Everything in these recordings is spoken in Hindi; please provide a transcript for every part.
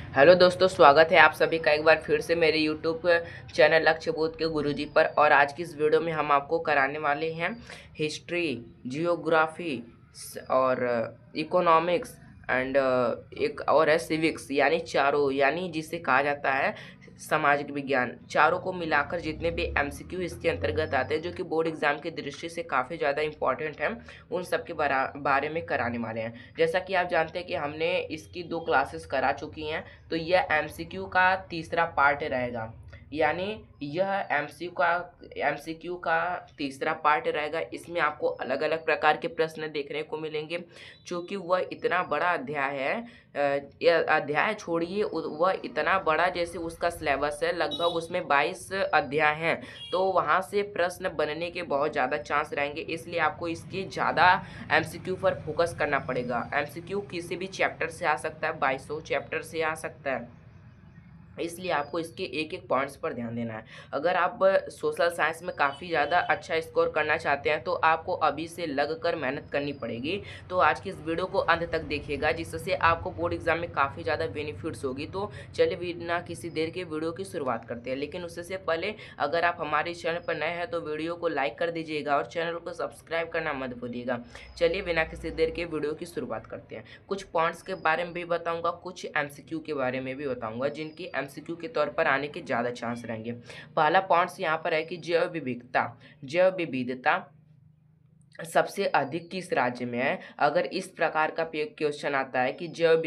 हेलो दोस्तों, स्वागत है आप सभी का एक बार फिर से मेरे यूट्यूब चैनल लक्ष्य बोध के गुरुजी पर। और आज की इस वीडियो में हम आपको कराने वाले हैं हिस्ट्री, जियोग्राफी और इकोनॉमिक्स एंड एक और है सिविक्स, यानी चारों, यानी जिसे कहा जाता है सामाजिक विज्ञान। चारों को मिलाकर जितने भी एमसीक्यू इसके अंतर्गत आते हैं, जो कि बोर्ड एग्जाम की दृष्टि से काफ़ी ज़्यादा इंपॉर्टेंट है, उन सब के बारे में कराने वाले हैं। जैसा कि आप जानते हैं कि हमने इसकी 2 क्लासेस करा चुकी हैं, तो यह एमसीक्यू का तीसरा पार्ट रहेगा। यानी यह एमसीक्यू का तीसरा पार्ट रहेगा। इसमें आपको अलग अलग प्रकार के प्रश्न देखने को मिलेंगे, चूँकि वह इतना बड़ा अध्याय है। यह अध्याय छोड़िए, वह इतना बड़ा जैसे उसका सिलेबस है, लगभग उसमें 22 अध्याय हैं, तो वहाँ से प्रश्न बनने के बहुत ज़्यादा चांस रहेंगे। इसलिए आपको इसके ज़्यादा एमसीक्यू पर फोकस करना पड़ेगा। एमसीक्यू किसी भी चैप्टर से आ सकता है, 22 चैप्टर से आ सकता है, इसलिए आपको इसके एक एक पॉइंट्स पर ध्यान देना है। अगर आप सोशल साइंस में काफ़ी ज़्यादा अच्छा स्कोर करना चाहते हैं, तो आपको अभी से लग कर मेहनत करनी पड़ेगी। तो आज की इस वीडियो को अंत तक देखिएगा, जिससे आपको बोर्ड एग्जाम में काफ़ी ज़्यादा बेनिफिट्स होगी। तो चलिए बिना किसी देर के वीडियो की शुरुआत करते हैं। लेकिन उससे पहले अगर आप हमारे चैनल पर नए हैं तो वीडियो को लाइक कर दीजिएगा और चैनल को सब्सक्राइब करना मत भूलिएगा। चलिए बिना किसी देर के वीडियो की शुरुआत करते हैं। कुछ पॉइंट्स के बारे में भी बताऊंगा, कुछ एमसीक्यू के बारे में भी बताऊंगा, जिनकी एमसीक्यू के तौर पर आने के ज़्यादा चांस रहेंगे। पहला पॉइंट्स यहाँ पर है कि जैव विविधता सबसे अधिक किस राज्य में है। अगर इस प्रकार का क्वेश्चन आता है कि जैव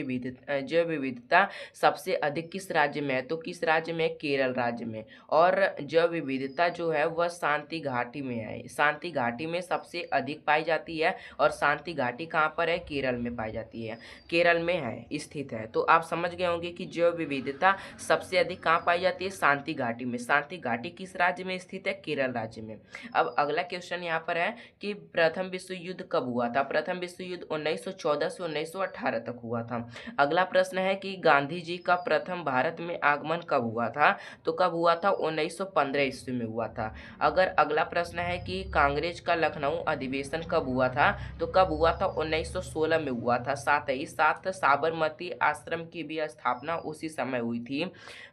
विविधता सबसे अधिक किस राज्य में है, तो किस राज्य में? केरल राज्य में। और जैव विविधता जो है वह शांति घाटी में है। शांति घाटी में सबसे अधिक पाई जाती है, और शांति घाटी कहाँ पर है? केरल में पाई जाती है, केरल में है, स्थित है। तो आप समझ गए होंगे कि जैव विविधता सबसे अधिक कहाँ पाई जाती है? शांति घाटी में। शांति घाटी किस राज्य में स्थित है? केरल राज्य में। अब अगला क्वेश्चन यहाँ पर है कि प्रथम विश्व युद्ध कब हुआ था। प्रथम विश्व युद्ध 1914 से 1918 तक हुआ था। अगला प्रश्न है कि गांधी जी का प्रथम भारत में आगमन कब हुआ था, तो कब हुआ था? 1915 ईस्वी में हुआ था। अगर अगला प्रश्न है कि कांग्रेस का लखनऊ अधिवेशन कब हुआ था, तो कब हुआ था? 1916 में हुआ था। साथ ही साथ साबरमती आश्रम की भी स्थापना उसी समय हुई थी।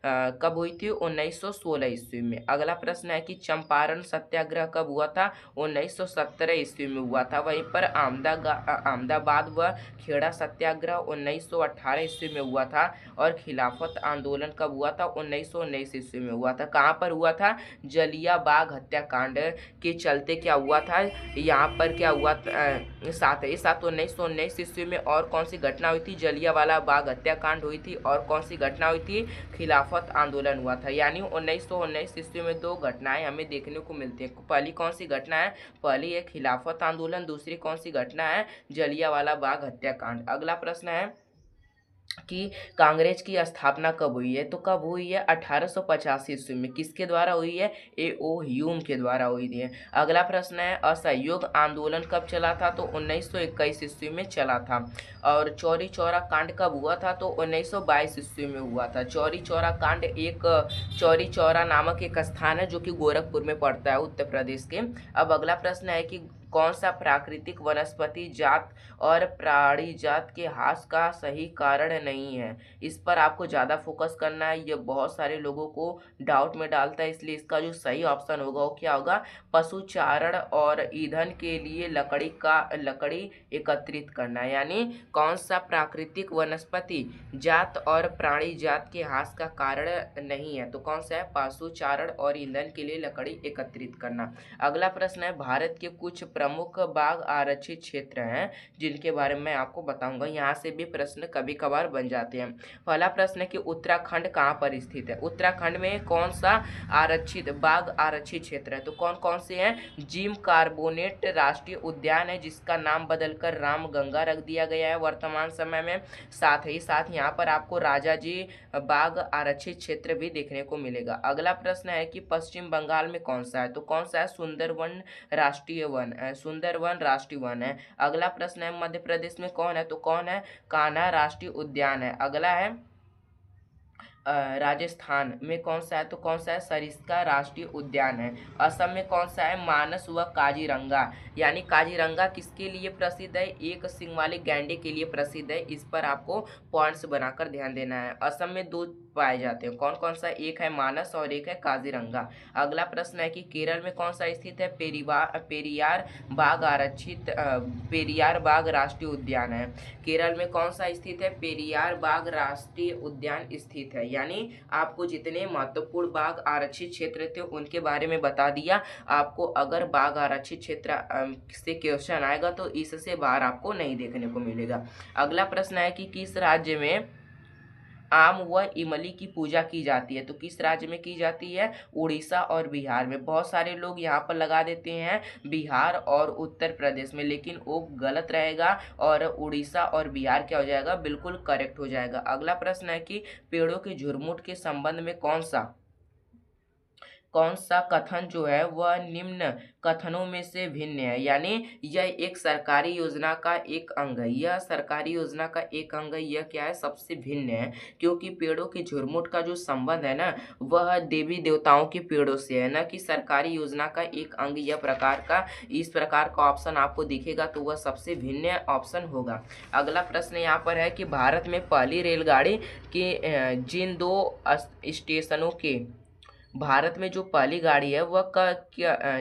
कब हुई थी? 1916 ईस्वी में। अगला प्रश्न है कि चंपारण सत्याग्रह कब हुआ था? 1917 ईस्वी में हुआ था। वहीं पर अहमदाबाद व खेड़ा सत्याग्रह 1918 ईस्वी में हुआ था। और खिलाफत आंदोलन कब हुआ था? 1919 ईस्वी में हुआ था। कहाँ पर हुआ था? जलियांबाग हत्याकांड के चलते क्या हुआ था, यहाँ पर क्या हुआ साथ ही साथ 1919 ईस्वी में और कौन सी घटना हुई थी? जलियांवाला बाग हत्याकांड हुई थी। और कौन सी घटना हुई थी? खिलाफत आंदोलन हुआ था। यानी 1919 ईस्वी में 2 घटनाएं हमें देखने को मिलती है। पहली कौन सी घटना है? पहली है खिलाफत आंदोलन, दूसरी कौन सी घटना है? जलियांवाला बाग हत्याकांड। अगला प्रश्न है कि कांग्रेस की स्थापना कब हुई है, तो कब हुई है? 1885 ईस्वी में। किसके द्वारा हुई है? ए.ओ. ह्यूम के द्वारा हुई थी। अगला प्रश्न है असहयोग आंदोलन कब चला था, तो 1921 ईस्वी में चला था। और चौरी चौरा कांड कब हुआ था, तो 1922 ईस्वी में हुआ था। चौरी चौरा कांड चौरी चौरा नामक एक स्थान है, जो कि गोरखपुर में पड़ता है, उत्तर प्रदेश के। अब अगला प्रश्न है कि कौन सा प्राकृतिक वनस्पति जात और प्राणी जात के ह्रास का सही कारण नहीं है। इस पर आपको ज़्यादा फोकस करना है। ये बहुत सारे लोगों को डाउट में डालता है, इसलिए इसका जो सही ऑप्शन होगा वो क्या होगा? पशुचारण और ईंधन के लिए लकड़ी एकत्रित करना। यानी कौन सा प्राकृतिक वनस्पति जात और प्राणी जात के ह्रास का कारण नहीं है, तो कौन सा है? पशुचारण और ईंधन के लिए लकड़ी एकत्रित करना। अगला प्रश्न है भारत के कुछ प्रमुख बाघ आरक्षित क्षेत्र हैं, जिनके बारे में आपको बताऊंगा। यहाँ से भी प्रश्न कभी कभार बन जाते हैं। पहला प्रश्न है कि उत्तराखंड कहाँ पर स्थित है। उत्तराखंड में कौन सा आरक्षित बाघ आरक्षित क्षेत्र है, तो कौन कौन से हैं? जिम कार्बोनेट राष्ट्रीय उद्यान है, जिसका नाम बदलकर रामगंगा रख दिया गया है वर्तमान समय में। साथ ही साथ यहाँ पर आपको राजा जी बाघ आरक्षित क्षेत्र भी देखने को मिलेगा। अगला प्रश्न है कि पश्चिम बंगाल में कौन सा है, तो कौन सा है? सुंदरवन राष्ट्रीय वन है, सुंदरवन राष्ट्रीय वन है। अगला प्रश्न है मध्य प्रदेश में कौन है, तो कौन है? कान्हा राष्ट्रीय उद्यान है। अगला है राजस्थान में कौन सा है, तो कौन सा है, सरिस्का राष्ट्रीय उद्यान है। असम में कौन सा है, मानस व काजीरंगा। यानी काजीरंगा किसके लिए प्रसिद्ध है, एक सींग वाले गैंडे के लिए प्रसिद्ध है। इस पर आपको पॉइंट्स बनाकर ध्यान देना है। असम में दो पाए जाते हैं, कौन कौन सा, एक है मानस और एक है काजीरंगा। अगला प्रश्न है कि केरल में कौन सा स्थित है, पेरियार बाग आरक्षित पेरियार बाग राष्ट्रीय उद्यान है। केरल में कौन सा स्थित है, पेरियार बाग राष्ट्रीय उद्यान स्थित है। यानी आपको जितने महत्वपूर्ण बाघ आरक्षित क्षेत्र थे उनके बारे में बता दिया। आपको अगर बाघ आरक्षित क्षेत्र से क्वेश्चन आएगा तो इससे बाहर आपको नहीं देखने को मिलेगा। अगला प्रश्न है कि किस राज्य में आम व इमली की पूजा की जाती है, तो किस राज्य में की जाती है, उड़ीसा और बिहार में। बहुत सारे लोग यहाँ पर लगा देते हैं बिहार और उत्तर प्रदेश में, लेकिन वो गलत रहेगा और उड़ीसा और बिहार क्या हो जाएगा, बिल्कुल करेक्ट हो जाएगा। अगला प्रश्न है कि पेड़ों के झुरमुट के संबंध में कौन सा कथन जो है वह निम्न कथनों में से भिन्न है। यानी यह एक सरकारी योजना का एक अंग है, यह सरकारी योजना का एक अंग है, यह क्या है, सबसे भिन्न है। क्योंकि पेड़ों के झुरमुट का जो संबंध है ना वह देवी देवताओं के पेड़ों से है, ना कि सरकारी योजना का एक अंग। यह प्रकार का, इस प्रकार का ऑप्शन आपको दिखेगा तो वह सबसे भिन्न ऑप्शन होगा। अगला प्रश्न यहाँ पर है कि भारत में पहली रेलगाड़ी के जिन दो स्टेशनों के, भारत में जो पहली गाड़ी है वह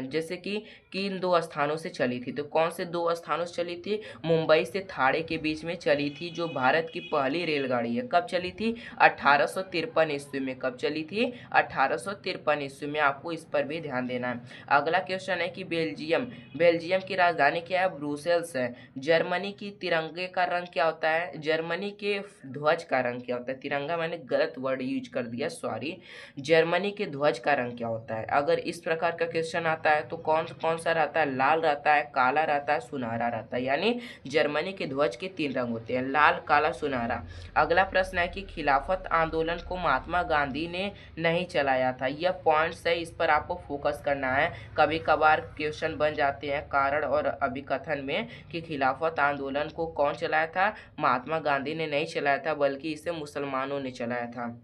जैसे कि किन दो स्थानों से चली थी, तो कौन से दो स्थानों से चली थी, मुंबई से ठाणे के बीच में चली थी जो भारत की पहली रेलगाड़ी है। कब चली थी, 1853 ईस्वी में। कब चली थी, 1853 ईस्वी में। आपको इस पर भी ध्यान देना है। अगला क्वेश्चन है कि बेल्जियम की राजधानी क्या है, ब्रुसेल्स है। जर्मनी की तिरंगे का रंग क्या होता है, जर्मनी के ध्वज का रंग क्या होता है, तिरंगा मैंने गलत वर्ड यूज कर दिया, सॉरी। जर्मनी के ध्वज का रंग क्या होता है। अगर इस प्रकार का क्वेश्चन आता है तो कौन कौन सा रहता है, लाल रहता है, काला रहता है, सुनहरा रहता है। यानी जर्मनी के ध्वज के 3 रंग होते हैं, लाल, काला, सुनहरा। अगला प्रश्न है कि खिलाफत आंदोलन को महात्मा गांधी ने नहीं चलाया था। यह पॉइंट्स है, इस पर आपको फोकस करना है। कभी कभार क्वेश्चन बन जाते हैं कारण और अभिकथन में कि खिलाफत आंदोलन को कौन चलाया था, महात्मा गांधी ने नहीं चलाया था बल्कि इसे मुसलमानों ने चलाया था।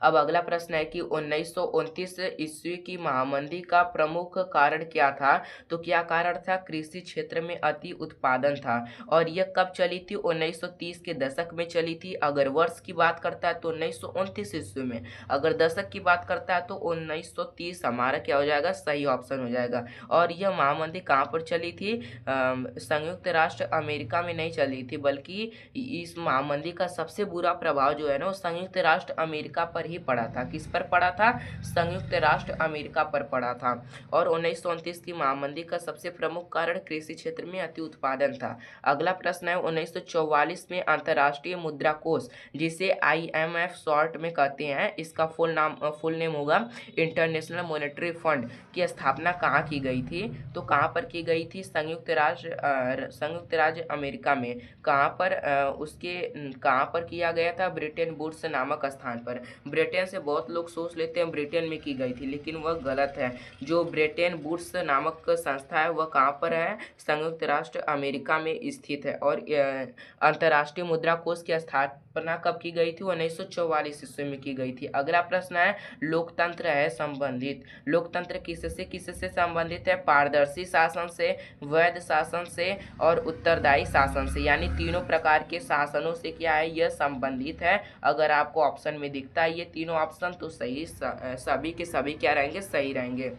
अब अगला प्रश्न है कि 1929 ईस्वी की महामंदी का प्रमुख कारण क्या था, तो क्या कारण था, कृषि क्षेत्र में अति उत्पादन था। और यह कब चली थी, 1930 के दशक में चली थी। अगर वर्ष की बात करता है तो 1929 ईस्वी में, अगर दशक की बात करता है तो 1930 हमारा क्या हो जाएगा, सही ऑप्शन हो जाएगा। और यह महामंदी कहाँ पर चली थी, संयुक्त राष्ट्र अमेरिका में नहीं चली थी, बल्कि इस महामंदी का सबसे बुरा प्रभाव जो है ना वो संयुक्त राष्ट्र अमेरिका पर ही पड़ा था। किस पर पड़ा था, संयुक्त राष्ट्र अमेरिका पर पड़ा था। और 1929 की महामंदी का सबसे प्रमुख कारण कृषि क्षेत्र में अति उत्पादन था। अगला प्रश्न है 1944 में अंतर्राष्ट्रीय मुद्रा कोष, जिसे IMF शॉर्ट में कहते हैं, इसका फुल नेम होगा इंटरनेशनल मॉनेटरी फंड, की स्थापना कहाँ की गई थी, तो कहाँ पर की गई थी, संयुक्त राज्य अमेरिका में। कहाँ पर कहाँ पर किया गया था, ब्रिटेन वुड्स नामक स्थान पर। ब्रिटेन से बहुत लोग सोच लेते हैं ब्रिटेन में की गई थी, लेकिन वह गलत है। जो ब्रिटेन वुड्स नामक संस्था है वह कहाँ पर है, संयुक्त राष्ट्र अमेरिका में स्थित है। और अंतर्राष्ट्रीय मुद्रा कोष की स्थापना कब की गई थी, 1944 ईस्वी में की गई थी। अगला प्रश्न है लोकतंत्र है संबंधित, लोकतंत्र किससे संबंधित है, पारदर्शी शासन से, वैध शासन से और उत्तरदायी शासन से। यानी तीनों प्रकार के शासनों से क्या है, यह संबंधित है। अगर आपको ऑप्शन में दिखता है ये तीनों ऑप्शन तो सही, सभी के सभी क्या रहेंगे, सही रहेंगे।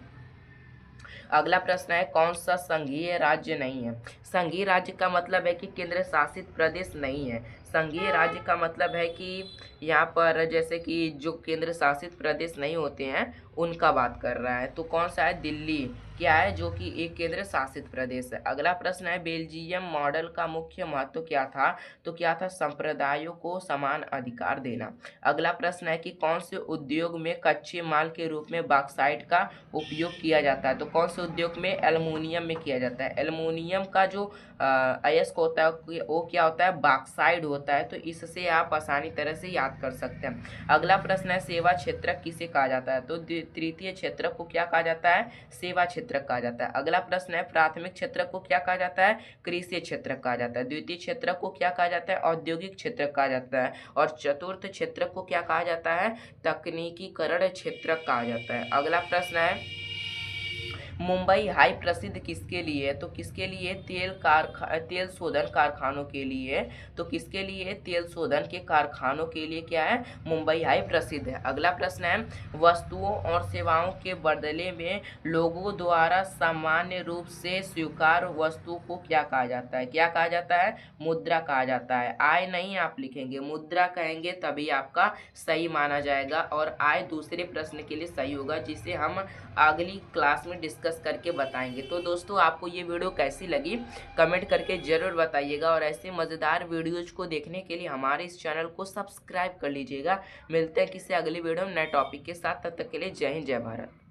अगला प्रश्न है कौन सा संघीय राज्य नहीं है। संघीय राज्य का मतलब है कि केंद्र शासित प्रदेश नहीं है। संघीय राज्य का मतलब है कि यहाँ पर जैसे कि जो केंद्र शासित प्रदेश नहीं होते हैं उनका बात कर रहा है। तो कौन सा है, दिल्ली क्या है, जो कि एक केंद्र शासित प्रदेश है। अगला प्रश्न है बेल्जियम मॉडल का मुख्य महत्व क्या था, तो क्या था, संप्रदायों को समान अधिकार देना। अगला प्रश्न है कि कौन से उद्योग में कच्चे माल के रूप में बॉक्साइट का उपयोग किया जाता है, तो कौन से उद्योग में, एल्युमिनियम में किया जाता है। एल्युमिनियम का जो अयस्क होता है वो क्या होता है, बॉक्साइड होता होता है, तो इससे आप आसानी तरह से याद कर सकते हैं। अगला प्रश्न है सेवा क्षेत्रक किसे कहा जाता है, तो तृतीय क्षेत्रक को क्या कहा जाता है, सेवा क्षेत्रक कहा जाता है। अगला प्रश्न है प्राथमिक क्षेत्रक को क्या कहा जाता है, कृषि क्षेत्रक कहा जाता है। द्वितीय क्षेत्रक को क्या कहा जाता है, औद्योगिक क्षेत्रक कहा जाता है। और चतुर्थ क्षेत्रक को क्या कहा जाता है, तकनीकीकरण क्षेत्रक कहा जाता है। अगला प्रश्न है मुंबई हाई प्रसिद्ध किसके लिए है, तो किसके लिए, तेल शोधन कारखानों के लिए। तो किसके लिए, तेल शोधन के कारखानों के लिए क्या है, मुंबई हाई प्रसिद्ध है। अगला प्रश्न है वस्तुओं और सेवाओं के बदले में लोगों द्वारा सामान्य रूप से स्वीकार वस्तु को क्या कहा जाता है, क्या कहा जाता है, मुद्रा कहा जाता है। आय नहीं आप लिखेंगे, मुद्रा कहेंगे तभी आपका सही माना जाएगा, और आय दूसरे प्रश्न के लिए सही होगा, जिसे हम अगली क्लास में डिस्कस करके बताएंगे। तो दोस्तों आपको ये वीडियो कैसी लगी कमेंट करके ज़रूर बताइएगा, और ऐसे मज़ेदार वीडियोज को देखने के लिए हमारे इस चैनल को सब्सक्राइब कर लीजिएगा। मिलते हैं किसी अगली वीडियो में नए टॉपिक के साथ, तब तक के लिए जय हिंद जय भारत।